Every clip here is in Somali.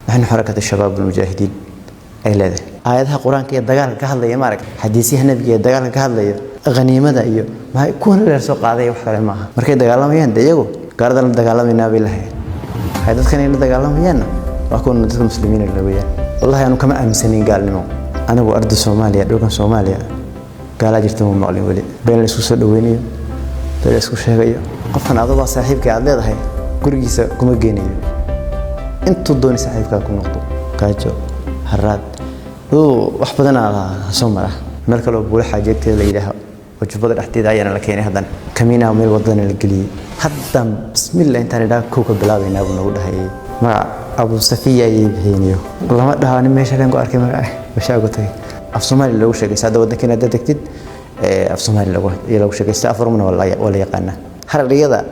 نحن حركة الشباب المجاهدين أي لذا آياتها قرآن كي الدجال كهذا يمارك حديثها النبي الدجال كهذا غنيمة ده إيوه ما يكون الرسول قاضي وحكي معها مركي الدجال ما ين ديجو قارد الدجال من النبي الله هذا كان الدجال ما ين وأكون ضد المسلمين اللي وياه والله أنا كمان أمسنين قال لهم أنا وأرض سوماليا دوكان سوماليا قال أجرتهم معلم ولي بين السوس الدوينية بين السوس شهرية قفنا هذا صاحبك عدل هاي كرجيس كم الجنيه أنتوا دوني صاحبك كم نقطة كاجو هراد هو وحبنا على سومرة ملك لو بقول حاجة كتير ليلها وجبت الاحتياج أنا لكيني هذا كمينا ومير وضن الجلي حتى بسم الله أنت ندا كوك بلاوينا ونقول هاي مع أبو صفية يبهينيو والله ما ده أنا ماشي لين قارك ما مش أقولتي أفسومالي لو شيء ساده ودك كنا دتكتد أفسومالي لو شيء سافر من ولا يقنا حررية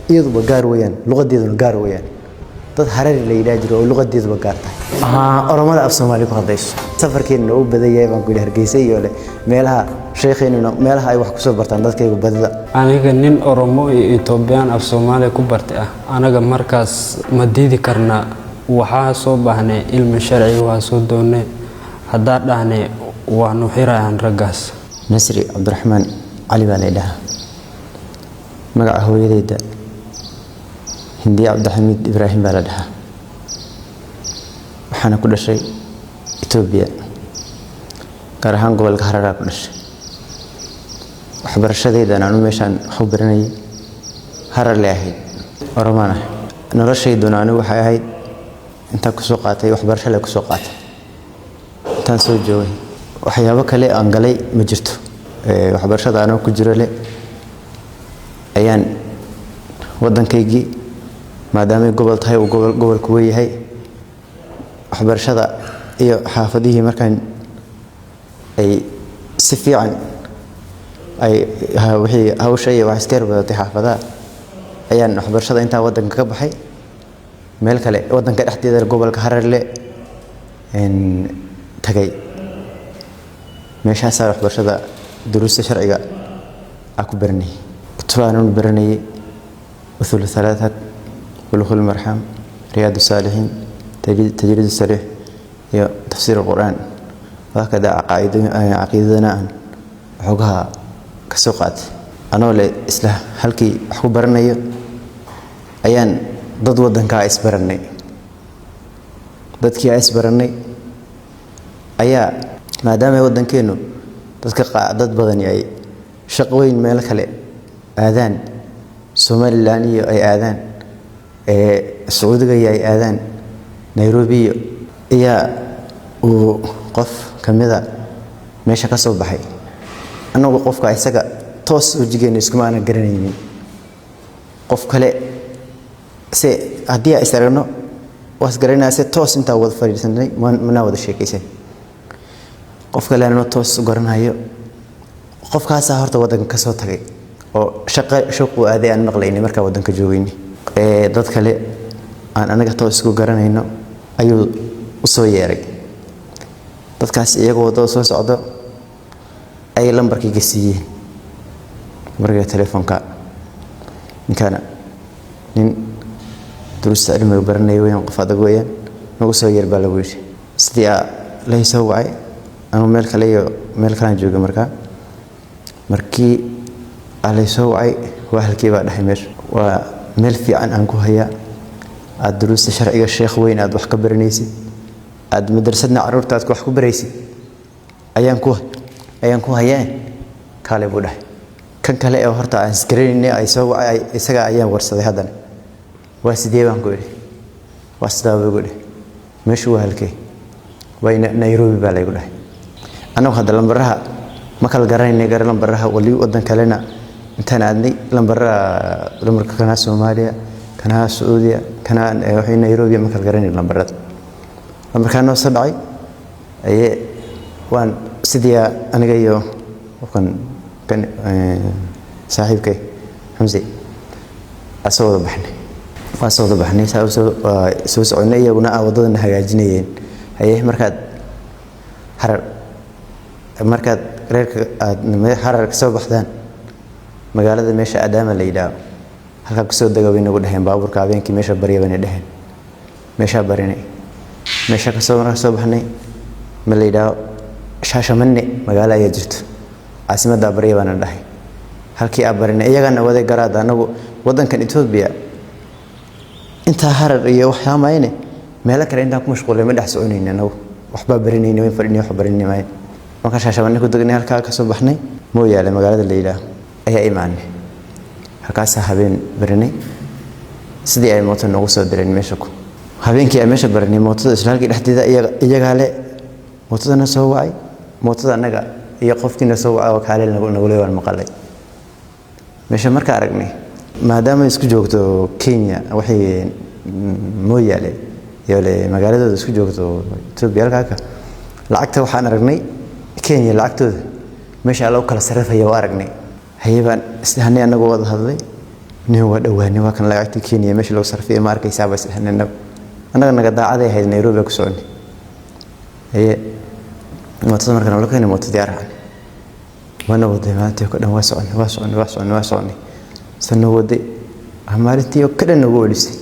يضرب قارويان لغة ديد قارويان dad hareer la yiraahdo oo luqadeedu gaartay oromada af Soomaali ku hadlayso safarkeena uu badayay baan ku hargeysay iyo meelaha sheekheena meelaha ay wax ku soo bartaan dadkaygu badida aniga nin oromo iyo Ethiopian af Soomaali ku bartay anaga markaas ma diidi karna waxa soo baahnay ilmi sharci waa soo doonay hadaa dhahnay waa nu xirayaan ragaas Nasri Abdurrahman Ali baa leedahay magaca hooyadeyda هندي عبد الحميد إبراهيم بلدها وحنا كل شيء إثيوبيا كرهان قبل كهرباء كل شيء وحبر الشديد أنا مشان خبرني هرر لهيد ورمانة نرى شيء دون أنا وحيد أنت كسوقاتي وحبر شلة كسوقات تنسو جوي وحيابك لي أنجلي مجرته وحبر شد أنا كجرلي أيان ودن كيجي maadaama gobol tahay oo gobolku weeyahay waxbarashada iyo xaafadihi markaan ay si fiican ay wixii hawshay wax iska yarbaday xaafadaha ayaan waxbarashada inta wadanka ka baxay meel kale wadanka dhexdeeda gobolka Hararle tagay meeshaas waxbarashada duruusta sharciga aku barnay kutubaan barnay usul ثلاثه ولخل المرحم رياض الصالحين تجريد الصريح يا تفسير القرآن وهكذا عقيدتنا حقها كسوقات أنا ولا إسلام هلكي حبرني أيان ضد ودن كايس برني ضد كايس برني أيا ما دام ودن كينو ضد ضد بدني أي شقوين مالك له آذان سومالي أي آذان السعودية يا آذان نيروبي يا وقف كمذا ماشى كسب بحي أنا وقف كايسكا توس وجيني سكمان جريني قف كله سي هدية إسرائيلنا واسجرينا سي توس أنت أول فريد سنتي من أول شيء كيسه قف كله أنا توس جرنا هيو قف كاسة هرت ودن كسوت هاي أو شق وأذى أن نقليني مركب ودن كجويني dad kale aan anaga toos isku garanayno ayuu u soo yeeray dadkaas iyagoo wada soo socdo ay lambarkiga siiyeen markaa telefoonka nin duruusta cilmiga baranay weeyaan qof adag weeyaan nagu soo yeer baa lagu yiri sidii la soo wacay ama meel kale iyo meel kale jooga markii la soo wacay waa halkii baa dhahay meesha waa meel fiican aan ku haya aad duruusta sharciga sheekh weyn aad wax ka baranaysid aad madrasadna carruurtaad wax ku baraysid ayaan ku hayaan kale buu dhahay kan kale ee horta aan iskaraynay ay soo wacay isaga ayaan warsaday hadan waa sidee baan ku yiri waa sidaa buu yiri meeshu waa halkee wayna Nairobi baa lagu dhahay anagu hadda lambaraha ma kala garanay gaar lambaraha wali wadan kalena intaan aadnay lambarka kana Soomaaliya kana Sacuudiya kana waxay Nairobi ma kala garanay lambarada lambarkan oo sadacay ay waan sidii aniga iyo qofkan saaxiibkay Hamza asoo baxnay soo soconay iyaguna wadada hagaajinayeen ay markaad reerka aad Harar ka soo baxdaan magaalada meesha Adama la yiraahdo halka ku soo dagawayna ugu dhaxeen baaburka habeenkii meesha bariya bana dhaxeen meesha barinay meesha ka soo baxnay ma la yidhaahdo Shaashamane magaalo ayaa jirto caasimadda bariya baan dhahay halkii aan barinay iyagana waday garaad anagu wadankan Itoobiya inta harar iyo waxa maayne meel kale inta ku mashquulay ma dhax soconayna anagu waxba barinayna way fadhinay wax barinay maay marka Shaashamane ku dagnay halka ka soo baxnay mooyaale magaalada la yidhaahdo ayaa imaanay halkaas habeen barinay sidii ay mooto noogu soo direen meesha ku habeenkii ay meesha barinay mootada islaalkii dhaxdeeda iyaga le mootadana soo wacay mootada anaga iyo qofkiina soo wacay oo kale nagu leeyahay maqalay meesha marka aragnay maadaama isku joogto Kenya waxay mooyaale iyo magaalada isku joogto Itoobiya halka lacagta waxaan aragnay Kenya lacagtooda meesha loo kala sarreeyo waa aragnay hayban islaanay anagu wada hadlay nin waa dhawaanay waa kan lacagta Kenya meesha loo sarfiyay ma arkaysaa bas islaanay anaga naga daacad ahayd Nairobi ku soconay mootada markaan la keenay mootada diyaar ah wana waday maanta ku dhan waa soconay sano waday amaarintii oo kada nagu walisay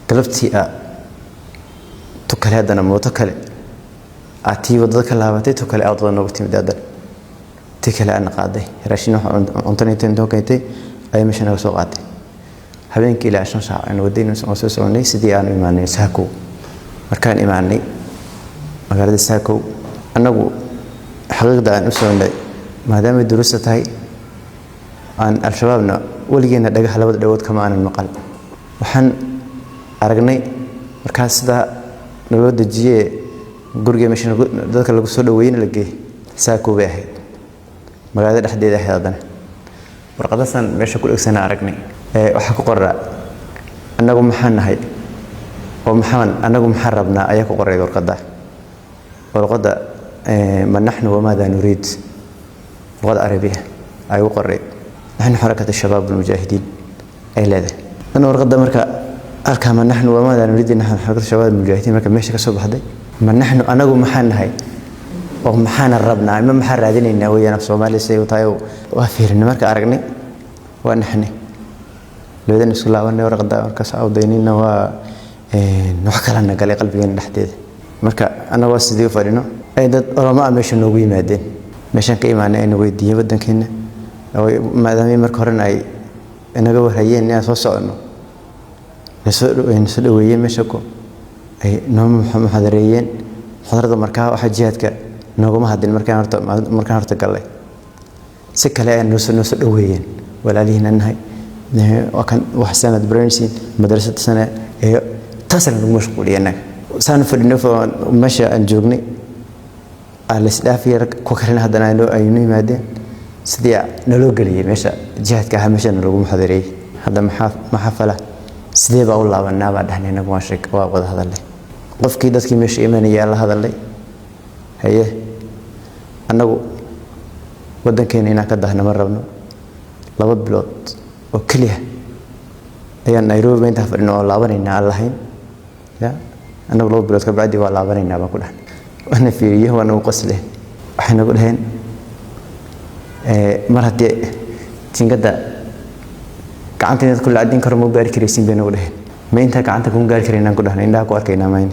galabtii to kale hadana mooto kale aatii wadada ka laabatay to kale aad nagu timid adan tii kale aan qaaday raashin cuntanayteen to kaytay ay meesha soo qaaday habeenkii ilaa 5 saac aan wadayna soo soconay sidii aan imaanay Saako markaan imaanay magaalada Saako anagu xaqiiqda aan u soconay maadaama duruusta tahay aan al-shabaabna waligeena dhagax labada dhawood kama aanan maqal waxaan aragnay markaas sida loo dajiyay guriga meesha dadka lagu soo dhaweeyay la geeyay Saako bay ahayd magaalada dhexdeeda ahaydana warqadasan meesha ku dhigsan aragnay waxa ku qoraa anagu maxaan nahay oo anagu maxaan rabnaa ayaa ku qoray warqada ما نحن وماذا نريد اللغة العربية أي وقري نحن حركة الشباب المجاهدين أي لاذا أنا ورقد مركا أركا ما نحن وماذا نريد نحن حركة الشباب المجاهدين مركا ماشي كسب حدي ما نحن أنا ومحن هاي ومحن الربنا ما محن رادين إنه ويا نفسه ما لسه وطايو وافير إن مركا أرقني ونحن لو ذا نسول الله وأنا ورقد مركا سعود ديننا و نحكي لنا قال قلبي نحديد مركا أنا واسدي وفرينه ay dad oroma meesha noogu yimaadeen meeshan ka imaanay inuu weydiiyay wadankeena maadaama marka hore ay inaga warayeen inaan soo socono soo dhaweeyeen meesha ko ay noo muxaadareeyeen xadarada markaa waxa jihaadka nooguma hadin markaan horta galay si kale ay noo soo dhaweeyeen walaalihiina nahay wakan wax sanad branching madrasada sana ee taasna lagu mashquuliyay saan fadhino meesha aan joognay al-isdaafiyar ku kalena hadana aynu yimaadeen sidii naloo galiyay meesha jihadka ah meesha lagu muxaadareeyay hada ma xafala sidee baa u laabanaa baa dhahnayna waa sheek waa wada hadalay qofkii dadkii meesha imanaya la hadalay haye anagu wadankeena inaan ka dahna ma rabno 2 bilood oo kaliya ayaan Nairobi inta fadhino oo laabanayna allahayn ya anagu 2 bilood ka bacdi waa laabanayna baan ku dhahnay أنا في يوم أنا وقصله إحنا نقول هين مرة دي تنقدر كعنتني كل عدين كرمو قاري كريسين بينه وله ما أنت كعنتك كم قاري كرينا نقول هنا إنها قوار كينا ماين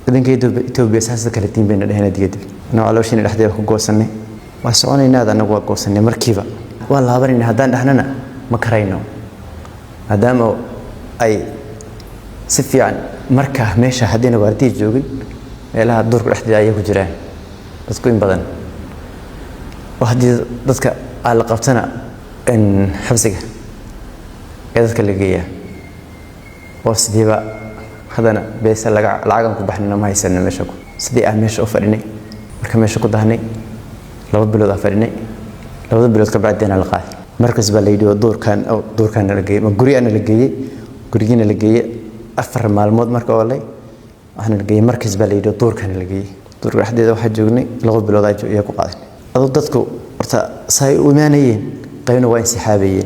إذن كيدو تو بيساس كريتين بين هنا دي جد أنا على وشين الأحد يأخذ قوسني وسؤالي إن هذا نقول قوسني مركبة والله هبرين هذا إحنا مكرينه هذا ما أي سفي عن مركه ماشى هدينا واردي جوجل إلها الدور كل أحد يجوا جيران بس كوين بدن واحد ضدك على قبتنا إن حبسك كذا كاللي وسدي بقى هذانا بس العجم كبحنا ما يسلنا مشكو سدي أمشي أفرني مركب مشكو دهني لو بلود أفرني لو بلود كبعدين على القاعد مركز بالليل والدور كان أو دور كان لقيه مقري أنا لقيه قرينا لقيه أفر مع المود مركب والله أنا لقيه مركز بالليل والدور كان لقيه دور واحد إذا واحد جوني لو بلود ياكو قاعد أضدتكو صاي وإيمانيين قينوا وانسحابيين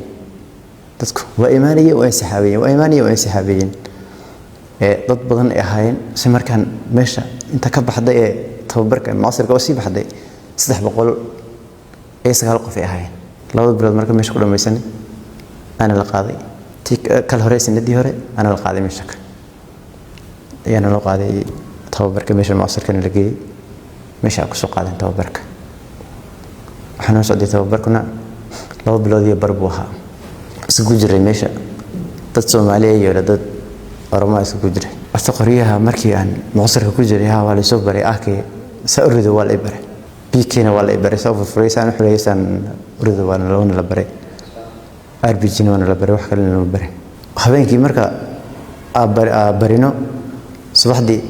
dadku waa iimaaniye oo insaxaabiyin dad badan ay ahaayeen si markaan meesha inta ka baxday ee tababarka maasirka oo sii baxday 300 ee 9 qof ay ahaayeen laba bilood marka meesha ku dhamaysanay ana la qaaday kal hore sanadii hore ana la qaaday meesha ayaana loo qaaday tababarka meesha mucaskarkana la geeyey meesha ku soo qaadan tababarka waxaan soo socday tababarkuna 2 bilood iyo bar buu ahaa isku jiray meesha dad Soomaaliyeed iyo dad Oromo isku jiray asta qoriyaha markii aan mucaskarka ku jiray waa la soo baray aakay sauridu waa la baray biikina waa la baray soo furfuraysan xuleysan uridu waa la baray arbijin waa la baray wax kale la baray habeenkii marka barino subaxdii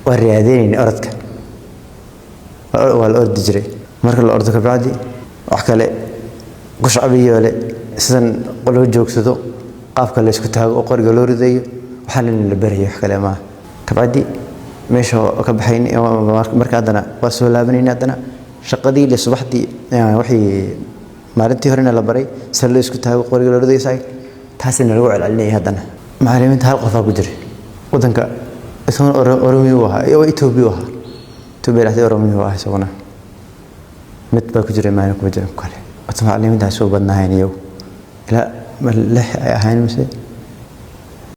waa riyaadeen orodka waa la ordi jiray marka la ordo ka bacdi wax kale ku shacbiyo le sidan qolo joogsado qaabka la isku taago qoriga loo ridayo waxa la barayo wax kale ma ka bacdi meesha ka baxayn marka hadana waa soo laabanayna hadana shaqadii la subaxdii wixii maalintii horena la baray sal la isku taago qoriga loo ridayo taasina lagu celcelinay hadana macallimiinta hal qof ku jiray wadanka isoo Oromiyo waxa iyo Itoobiya waxa Itoobiya Oromiyo waxa isaguna mid baa ku jiray maana ku jiray kale macallimiinta soo badnaayeen iyo ila ma leh ay ahayn mise